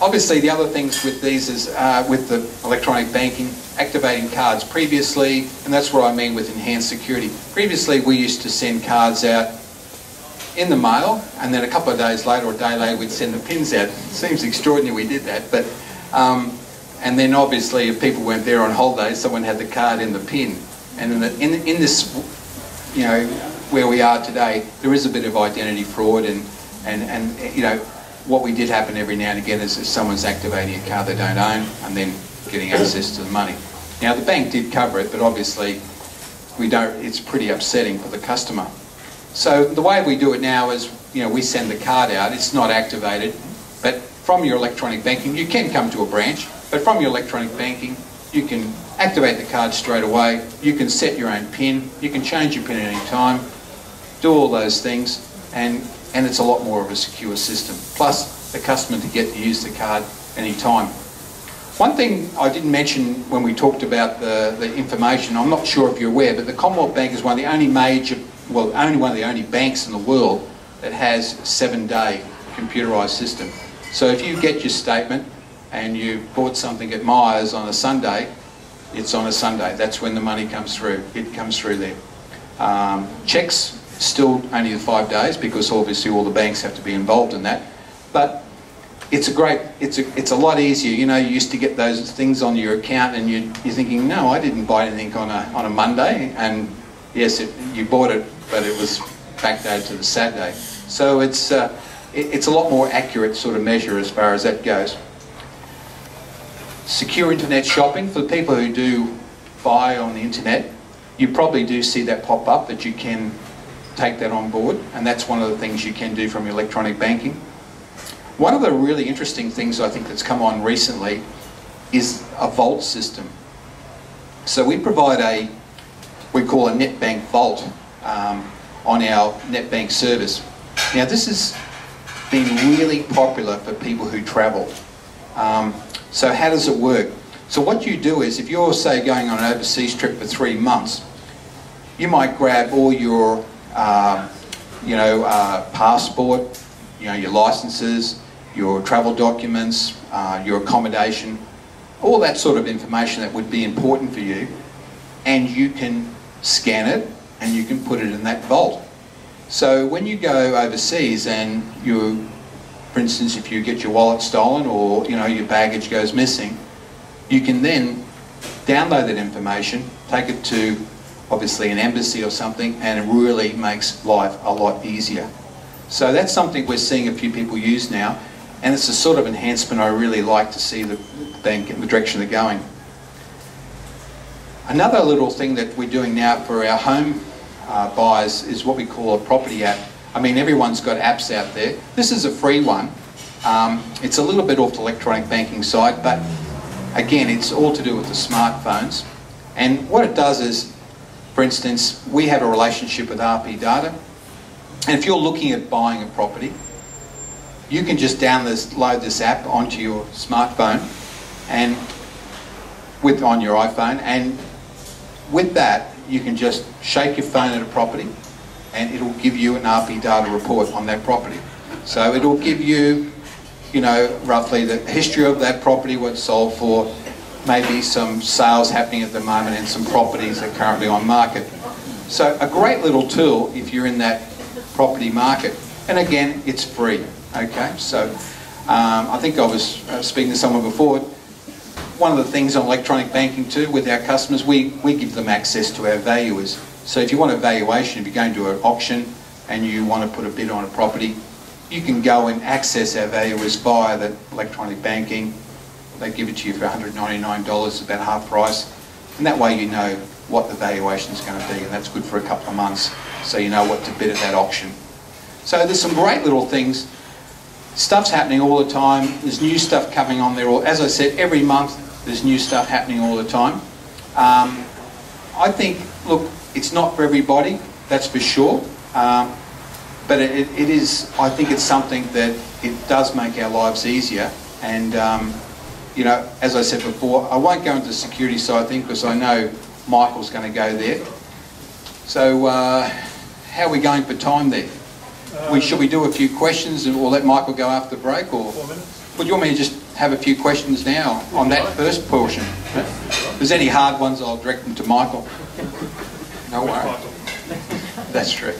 Obviously, the other things with these is with the electronic banking, activating cards. Previously, and that's what I mean with enhanced security. Previously, we used to send cards out in the mail, and then a couple of days later or a day later, we'd send the pins out. It seems extraordinary we did that, but and then obviously, if people weren't there on holiday, someone had the card in the pin. And in this, you know, where we are today, there is a bit of identity fraud, and you know, what we did happen every now and again is if someone's activating a card they don't own and then getting access to the money. Now the bank did cover it, but obviously we don't. It's pretty upsetting for the customer. So the way we do it now is, you know, we send the card out. It's not activated, but from your electronic banking, you can come to a branch, but from your electronic banking, you can activate the card straight away. You can set your own PIN. You can change your PIN at any time. Do all those things, and it's a lot more of a secure system. Plus, the customer to get to use the card any time. One thing I didn't mention when we talked about the information, I'm not sure if you're aware, but the Commonwealth Bank is one of the only major, well, only one of the only banks in the world that has a 7-day computerised system. So if you get your statement and you bought something at Myers on a Sunday, it's on a Sunday. That's when the money comes through. It comes through there. Checks, still only the 5 days, because obviously all the banks have to be involved in that. But it's a lot easier. You know, you used to get those things on your account and you're thinking, no, I didn't buy anything on a Monday, and yes, you bought it, but it was backdated to the Saturday. So it's a lot more accurate sort of measure as far as that goes. Secure internet shopping, for the people who do buy on the internet, you probably do see that pop up, that you can take that on board, and that's one of the things you can do from your electronic banking. One of the really interesting things I think that's come on recently is a vault system. So we provide we call a NetBank vault on our NetBank service. Now this has been really popular for people who travel. So how does it work? So what you do is, if you're, say, going on an overseas trip for 3 months, you might grab all your passport, you know, your licenses, your travel documents, your accommodation, all that sort of information that would be important for you, and you can scan it and you can put it in that vault. So when you go overseas and you, for instance, if you get your wallet stolen or, you know, your baggage goes missing, you can then download that information, take it to obviously an embassy or something, and it really makes life a lot easier. So that's something we're seeing a few people use now, and it's a sort of enhancement I really like to see the bank in the direction they're going. Another little thing that we're doing now for our home buyers is what we call a property app. I mean, everyone's got apps out there. This is a free one. It's a little bit off the electronic banking side, but again, it's all to do with the smartphones. And what it does is, for instance, we have a relationship with RP Data, and if you're looking at buying a property, you can just download this app onto your smartphone and on your iPhone, and with that you can just shake your phone at a property and it'll give you an RP Data report on that property. So it'll give you, you know, roughly the history of that property, what it's sold for, maybe some sales happening at the moment and some properties that are currently on market. So a great little tool if you're in that property market. And again, it's free, okay? So I think I was speaking to someone before. One of the things on electronic banking too with our customers, we give them access to our valuers. So if you want a valuation, if you're going to an auction and you want to put a bid on a property, you can go and access our valuers via the electronic banking. They give it to you for $199, about half price, and that way you know what the valuation is going to be, and that's good for a couple of months, so you know what to bid at that auction. So there's some great little things. Stuff's happening all the time. There's new stuff coming on there. As I said, every month there's new stuff happening all the time. I think, look, it's not for everybody, that's for sure. But it is, I think it's something that it does make our lives easier. And, you know, as I said before, I won't go into the security side thing because I know Michael's going to go there. So, how are we going for time there? Should we do a few questions and we'll let Michael go after the break? Or 4 minutes. Well, do you want me to just have a few questions now on that first portion? If there's any hard ones, I'll direct them to Michael. No worries. That's true.